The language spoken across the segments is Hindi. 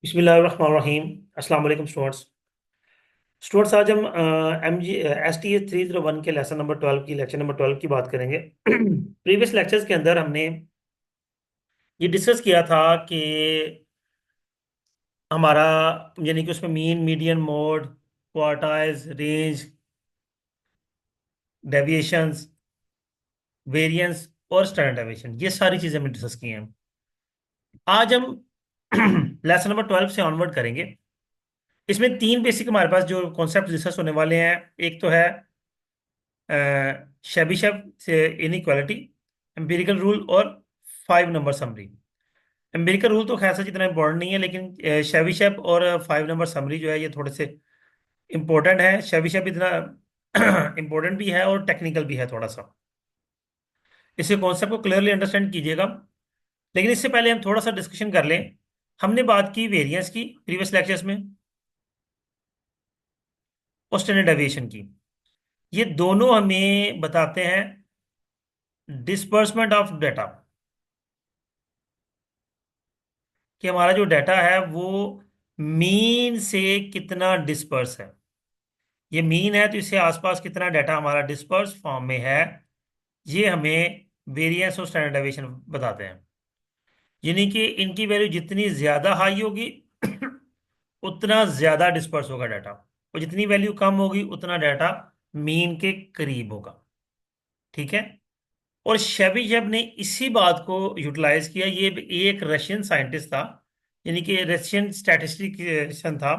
बिस्मिल्लाहिर्रहमानिर्रहीम। अस्सलाम वालेकुम स्टूडेंट्स। आज हम M G S T S 301 के लेसन नंबर 12 की लेक्चर नंबर 12 की बात करेंगे। प्रीवियस लेक्चर्स के अंदर हमने ये डिस्कस किया था कि हमारा यानी कि उसमें mean median mode, quartiles, range, deviations, variance और स्टैंडर्ड डेविएशन, ये सारी चीज़ें हमने डिस्कस की हैं। आज हम लेसन नंबर 12 से ऑनवर्ड करेंगे। इसमें तीन बेसिक हमारे पास जो कॉन्सेप्ट डिस्कस होने वाले हैं। एक तो है शेबिशेव से इनइक्वालिटी, एम्पिरिकल रूल और 5 नंबर समरी। एम्पिरिकल रूल तो खैर सच इतना इंपॉर्टेंट नहीं है, लेकिन शेबिशेव और 5 नंबर समरी जो है ये थोड़े से इंपॉर्टेंट है। शेबिशेव इतना इंपॉर्टेंट भी है और टेक्निकल भी है थोड़ा सा। इसे कॉन्सेप्ट को क्लियरली अंडरस्टैंड कीजिएगा। लेकिन इससे पहले हम थोड़ा सा डिस्कशन कर लें। हमने बात की वेरिएंस की प्रीवियस लेक्चर्स में और स्टैंडर्ड डेविएशन की। ये दोनों हमें बताते हैं डिस्पर्समेंट ऑफ डाटा, कि हमारा जो डाटा है वो मीन से कितना डिस्पर्स है। ये मीन है तो इससे आसपास कितना डाटा हमारा डिस्पर्स फॉर्म में है, ये हमें वेरिएंस और स्टैंडर्ड डेविएशन बताते हैं। यानी कि इनकी वैल्यू जितनी ज्यादा हाई होगी उतना ज्यादा डिस्पर्स होगा डाटा, और जितनी वैल्यू कम होगी उतना डाटा मीन के करीब होगा। ठीक है। और शेबिशेव ने इसी बात को यूटिलाइज किया। ये एक रशियन साइंटिस्ट था, यानी कि रशियन स्टैटिस्टिशियन था,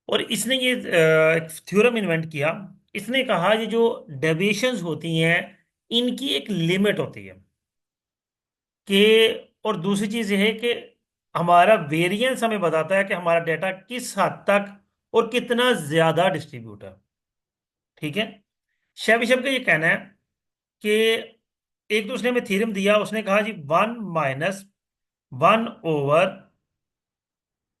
और इसने ये थ्योरम इन्वेंट किया। इसने कहा ये जो डेविएशंस होती हैं इनकी एक लिमिट होती है कि, और दूसरी चीज ये है कि हमारा वेरिएंस हमें बताता है कि हमारा डेटा किस हद तक और कितना ज्यादा डिस्ट्रीब्यूट है। ठीक है। शेबिशेव का ये कहना है कि एक तो उसने हमें थ्योरम दिया। उसने कहा जी 1 - 1/,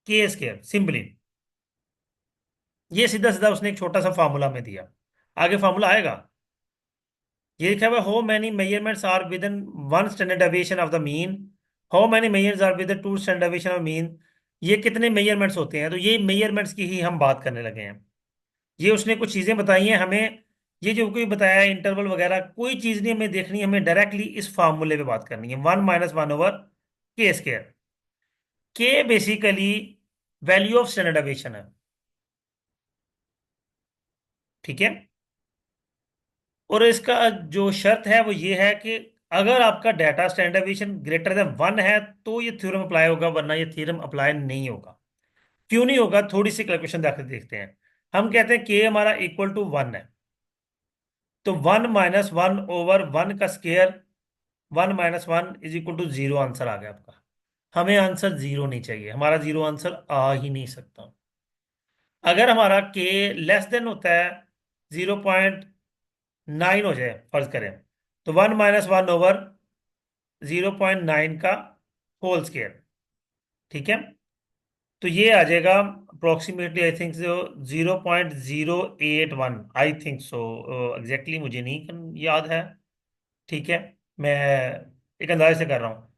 के स्क्वायर सिंपली। ये सीधा सीधा उसने एक छोटा सा फार्मूला में दिया। आगे फार्मूला आएगा। ये लिखा हुआ है, how many measurements are within 1 standard deviation of the mean, how many measures are 2 standard deviation of mean. ये कितने मेजरमेंट्स होते हैं, तो ये मेजरमेंट्स की ही हम बात करने लगे हैं। ये उसने कुछ चीजें बताई हैं हमें। ये जो कोई बताया है इंटरवल वगैरह कोई चीज नहीं हमें देखनी, हमें डायरेक्टली इस फार्मूले पे बात करनी है। 1 - 1/, के स्क्वायर। के basically value of standard deviation है। ठीक है। और इसका जो शर्त है वो ये है कि अगर आपका data standard deviation greater than 1 है तो ये थ्योरम अप्लाई होगा, वरना ये थ्योरम अप्लाई नहीं होगा। क्यों नहीं होगा, थोड़ी सी कैलकुलेशन देखते हैं। हम कहते हैं के हमारा इक्वल टू 1 है, तो 1 - 1/1 का स्क्वायर, 1 - 1 = 0 आंसर आ गया आपका। हमें आंसर जीरो नहीं चाहिए, हमारा जीरो आंसर आ ही नहीं सकता। अगर हमारा के लेस देन होता है 0.9 हो जाए फर्ज करें, तो 1 - 1/0.9 का होल स्क्वायर। ठीक है। तो ये आ जाएगा approximately, I think so 0.081, I think so. Exactly मुझे नहीं याद है। ठीक है। मैं एक अंदाजे से कर रहा हूँ।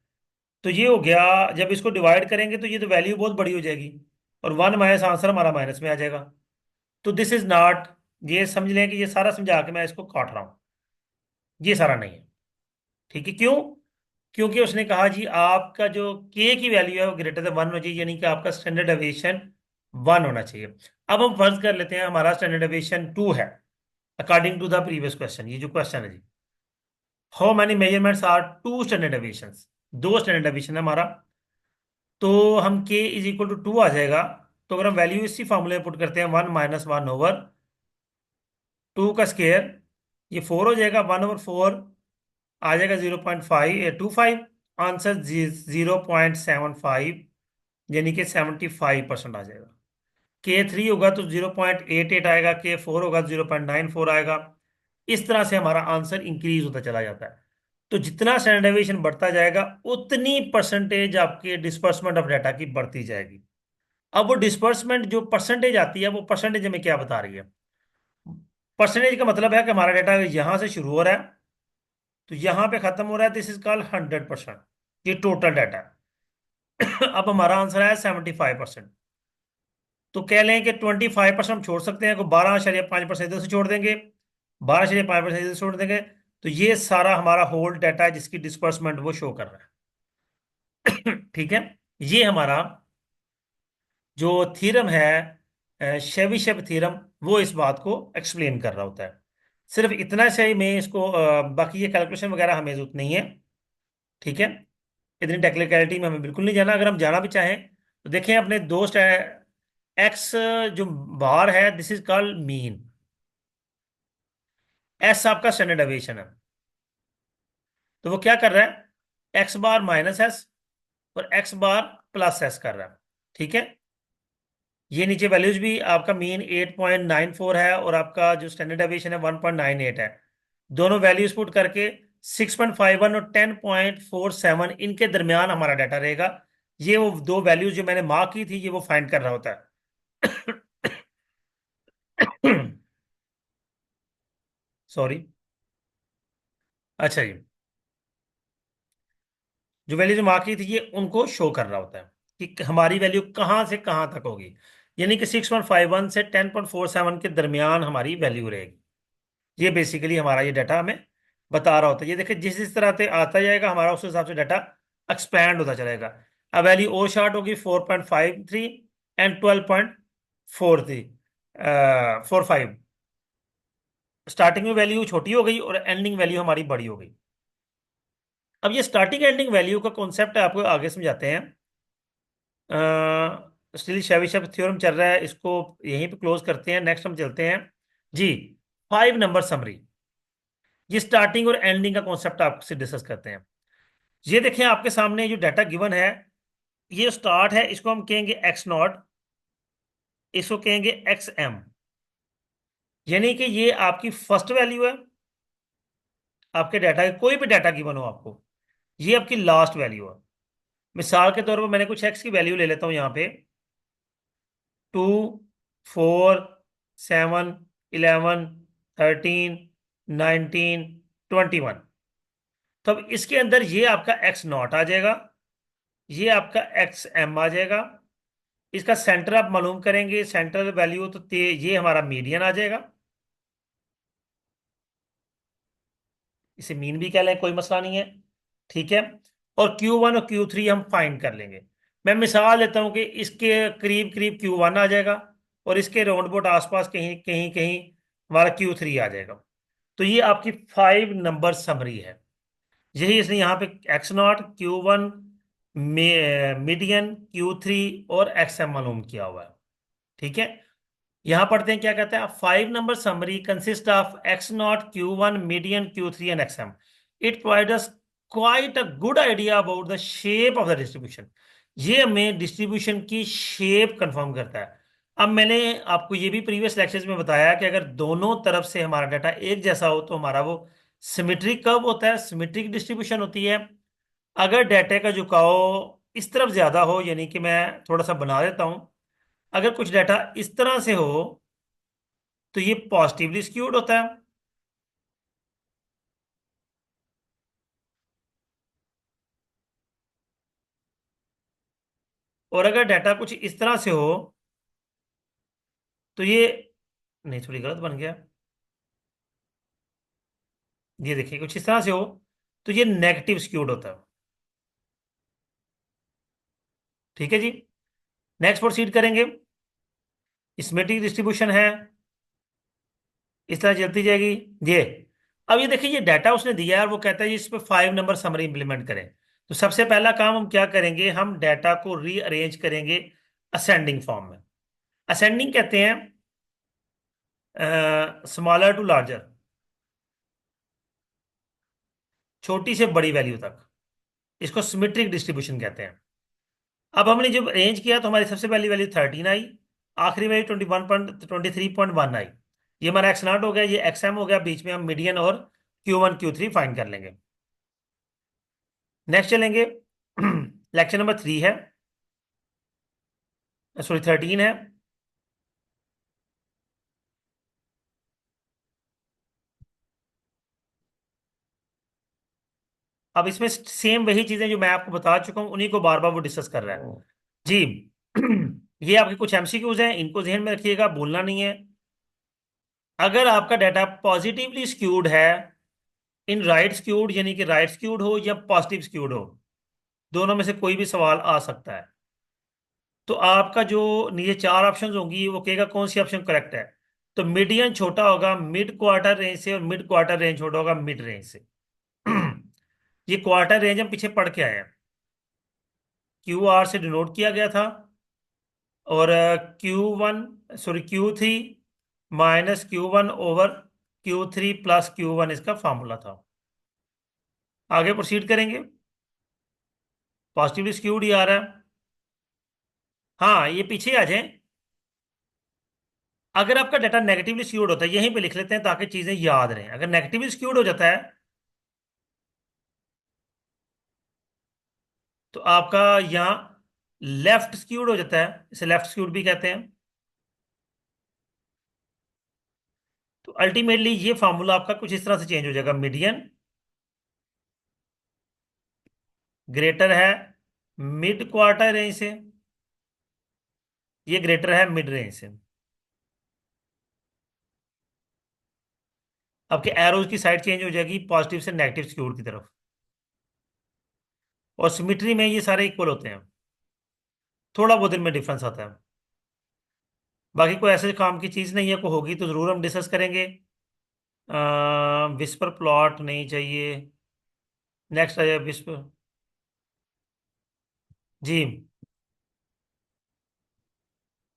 तो ये हो गया। जब इसको डिवाइड करेंगे तो ये तो वैल्यू बहुत बड़ी हो जाएगी, और 1 माइनस आंसर हमारा माइनस में आ जाएगा। तो दिस इज नॉट, ये समझ लें कि ये सारा समझा के मैं इसको काट रहा हूँ, ये सारा नहीं है। ठीक है। क्यों? क्योंकि उसने कहा जी आपका जो के की वैल्यू है वो ग्रेटर देन 1 होना चाहिए, यानी कि आपका स्टैंडर्ड डेविएशन 1 होना चाहिए। अब हम फर्ज कर लेते हैं हमारा स्टैंडर्ड डेविएशन 2 है, according to the previous question. ये जो क्वेश्चन है जी, how many measurements are 2 standard deviation, 2 standard deviation है हमारा। तो हम के इज इक्वल टू 2 आ जाएगा। तो अगर हम वैल्यू इसी फॉर्मूले में पुट करते हैं, 1 - 1/2 का स्केयर, ये 4 हो जाएगा। 1/4 आ जाएगा 0.525। आंसर 0.75, यानी कि 75% आ जाएगा। के 3 होगा तो 0.88 आएगा, के 4 होगा तो 0.94 आएगा। इस तरह से हमारा आंसर इंक्रीज होता चला जाता है। तो जितना स्टैंडर्ड डेविएशन बढ़ता जाएगा उतनी परसेंटेज आपके डिस्पर्समेंट ऑफ डाटा की बढ़ती जाएगी। अब वो डिस्पर्समेंट जो परसेंटेज आती है, वो परसेंटेज हमें क्या बता रही है? परसेंटेज का मतलब है कि हमारा डाटा यहां से शुरू हो रहा है तो यहां पे खत्म हो रहा है, दिस इज कॉल्ड 100%। ये टोटल डाटा है। अब हमारा आंसर है 75%। तो कह लें कि 25% हम छोड़ सकते हैं, को 12.5% इधर से छोड़ देंगे, 12.5% इधर से छोड़ देंगे। तो ये सारा हमारा होल डाटा है जिसकी डिस्पर्समेंट वो शो कर रहा है। ठीक है। ये हमारा जो थ्योरम है, शेबिशेव थ्योरम, वो इस बात को एक्सप्लेन कर रहा होता है। सिर्फ इतना से ही मैं इसको बाकी ये कैलकुलेशन वगैरह हमें जरूरत नहीं है। ठीक है। इतनी टेक्निकलिटी में हमें बिल्कुल नहीं जाना। अगर हम जाना भी चाहें तो देखें अपने दोस्त है, एक्स जो बार है this is called mean, S आपका स्टैंडर्ड डेविएशन है। तो वो क्या कर रहा है, एक्स बार माइनस एस और एक्स बार प्लस एस कर रहा है। ठीक है। ये नीचे वैल्यूज भी आपका मीन 8.94 है और आपका जो स्टैंडर्ड डेविएशन है 1.98 है। दोनों वैल्यूज पुट करके 6.51 और 10.47 इनके दरमियान हमारा डाटा रहेगा। ये वो दो वैल्यूज जो मैंने मार्क की थी ये वो फाइंड कर रहा होता है। सॉरी। अच्छा जी। जो वैल्यू जो मार्क की थी ये उनको शो कर रहा होता है कि हमारी वैल्यू कहाँ से कहाँ तक होगी। यानी कि 6.51 से 10.47 के दरमियान हमारी वैल्यू रहेगी। ये बेसिकली हमारा ये डाटा हमें बता रहा होता है। ये देखिए जिस जिस तरह से आता जाएगा हमारा उस हिसाब से डाटा एक्सपैंड होता चलेगा। अब वैल्यू ओ शॉर्ट होगी 4.53 एंड 12.45। स्टार्टिंग में वैल्यू छोटी हो गई और एंडिंग वैल्यू हमारी बड़ी हो गई। अब ये स्टार्टिंग एंडिंग वैल्यू का कॉन्सेप्ट है, आपको आगे समझाते हैं। स्टिल शेविशेव थ्योरम चल रहा है, इसको यहीं पे क्लोज करते हैं। नेक्स्ट हम चलते हैं जी, 5 नंबर समरी। ये स्टार्टिंग और एंडिंग का कॉन्सेप्ट आपसे डिस्कस करते हैं। ये देखें आपके सामने जो डाटा गिवन है, ये स्टार्ट है, इसको हम कहेंगे एक्स नॉट, इसको कहेंगे एक्स एम। यानी कि ये आपकी फर्स्ट वैल्यू है आपके डाटा की, कोई भी डाटा गिवन हो आपको। ये आपकी लास्ट वैल्यू है। मिसाल के तौर पर मैंने कुछ एक्स की वैल्यू ले लेता हूं यहाँ पे, 2, 4, 7, 11, 13, 19, 21। तो अब इसके अंदर ये आपका एक्स नॉट आ जाएगा, ये आपका एक्स एम आ जाएगा। इसका सेंटर आप मालूम करेंगे, सेंट्रल वैल्यू तो ये हमारा मीडियन आ जाएगा। इसे मीन भी कह लें, कोई मसला नहीं है। ठीक है। और Q1 और Q3 हम फाइंड कर लेंगे। मैं मिसाल देता हूं कि इसके करीब करीब Q1 आ जाएगा और इसके राउंड अबाउट आसपास कहीं कहीं कहीं हमारा Q3 आ जाएगा। तो ये आपकी 5 नंबर समरी है। यही इसने यहाँ पे x naught, Q1, median, Q3 और एक्स एम मालूम किया हुआ है। ठीक है। यहां पढ़ते हैं क्या कहता है, 5 number summary consist of X naught, Q1, median, Q3 and X M. It provide us quite a good idea about the shape of the distribution. ये हमें डिस्ट्रीब्यूशन की शेप कंफर्म करता है। अब मैंने आपको ये भी प्रीवियस लेक्चर्स में बताया कि अगर दोनों तरफ से हमारा डाटा एक जैसा हो तो हमारा वो सिमेट्रिक कर्व होता है, सिमेट्रिक डिस्ट्रीब्यूशन होती है। अगर डाटा का झुकाव इस तरफ ज्यादा हो, यानी कि मैं थोड़ा सा बना देता हूं, अगर कुछ डाटा इस तरह से हो तो ये पॉजिटिवली स्क्यूड होता है। और अगर डाटा कुछ इस तरह से हो तो ये, नहीं थोड़ी गलत बन गया, ये देखिए कुछ इस तरह से हो तो ये नेगेटिव स्क्यूड होता है। ठीक है जी। नेक्स्ट प्रोसीड करेंगे। सिमेट्रिक डिस्ट्रीब्यूशन है, इस तरह चलती जाएगी ये। अब ये देखिए ये डाटा उसने दिया है और वो कहता है जी इस पे 5 नंबर समरी इंप्लीमेंट करें। तो सबसे पहला काम हम क्या करेंगे, हम डाटा को रीअरेंज करेंगे असेंडिंग फॉर्म में। असेंडिंग कहते हैं स्मॉलर टू लार्जर, छोटी से बड़ी वैल्यू तक। इसको सिमेट्रिक डिस्ट्रीब्यूशन कहते हैं। अब हमने जब अरेंज किया तो हमारी सबसे पहली वैल्यू 13 आई, आखिरी वैल्यू 23.1 आई। ये हमारा एक्स नॉट हो गया, ये एक्स एम हो गया, बीच में हम मीडियन और Q1 Q3 फाइंड कर लेंगे। नेक्स्ट चलेंगे। लेक्चर नंबर 3 है, सॉरी 13 है। अब इसमें सेम वही चीजें जो मैं आपको बता चुका हूं, उन्हीं को बार बार वो डिस्कस कर रहा है जी। ये आपके कुछ एमसीक्यूज हैं, इनको ध्यान में रखिएगा, भूलना नहीं है। अगर आपका डाटा पॉजिटिवली स्क्यूड है, इन राइट स्क्यूड यानी कि राइट स्क्यूड हो या पॉजिटिव स्क्यूड हो, दोनों में से कोई भी सवाल आ सकता है, तो आपका जो नीचे चार ऑप्शन होंगी वो कहेगा कौन सी ऑप्शन करेक्ट है। तो मीडियन छोटा होगा मिड क्वार्टर रेंज से, और मिड क्वार्टर रेंज छोटा होगा मिड रेंज से। ये क्वार्टर रेंज हम पीछे पढ़ के आए हैं, क्यू आर से डिनोट किया गया था, और Q1, sorry Q3 minus Q1 over Q3 plus Q1 इसका फार्मूला था। आगे प्रोसीड करेंगे। पॉजिटिवली स्क्यूड ही आ रहा है। हाँ, ये पीछे आ जाए। अगर आपका डाटा नेगेटिवली स्क्यूड होता है, यहीं पे लिख लेते हैं ताकि चीजें याद रहें। अगर नेगेटिवली स्क्यूड हो जाता है तो आपका यहाँ लेफ्ट स्क्यूड हो जाता है, इसे लेफ्ट स्क्यूड भी कहते हैं। तो अल्टीमेटली ये फार्मूला आपका कुछ इस तरह से चेंज हो जाएगा, मीडियन ग्रेटर है मिड क्वार्टर रेंज से, ये ग्रेटर है मिड रेंज से। आपके एरोज की साइड चेंज हो जाएगी पॉजिटिव से नेगेटिव स्क्यूड की तरफ, और सिमिट्री में ये सारे इक्वल होते हैं, थोड़ा बहुत इनमें डिफरेंस आता है। बाकी कोई ऐसे काम की चीज नहीं है, कोई होगी तो जरूर हम डिस्कस करेंगे। विस्पर प्लॉट नहीं चाहिए। नेक्स्ट आ जाए विस्पर। जी,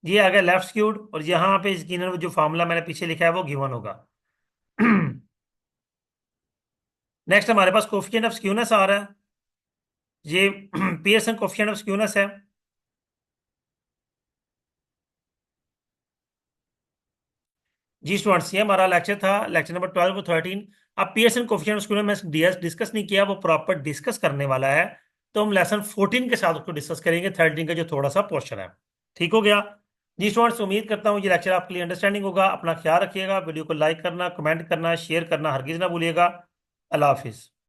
ये आ गया लेफ्ट स्क्यूड, और यहाँ पे स्किनर जो फार्मूला मैंने पीछे लिखा है वो गिवन होगा। नेक्स्ट हमारे पास कोफिशिएंट ऑफ स्क्यूनेस आ रहा है। ये पियर्सन कोफिशिएंट ऑफ स्क्यूनेस है। जी स्टूडेंट्स, ये हमारा लेक्चर था, लेक्चर नंबर 12 और 13। अब पियर्सन कोफिशिएंट ऑफ स्क्यूनेस में डिस्कस नहीं किया, वो प्रॉपर डिस्कस करने वाला है। तो हम लेसन 14 के साथ उसको डिस्कस करेंगे, 13 का जो थोड़ा सा पोर्शन है। ठीक हो गया। जी स्टूडेंट्स, उम्मीद करता हूँ ये लेक्चर आपके लिए अंडरस्टैंडिंग होगा। अपना ख्याल रखिएगा, वीडियो को लाइक करना, कमेंट करना, शेयर करना हरगिज ना भूलिएगा। अल्लाह हाफिज़।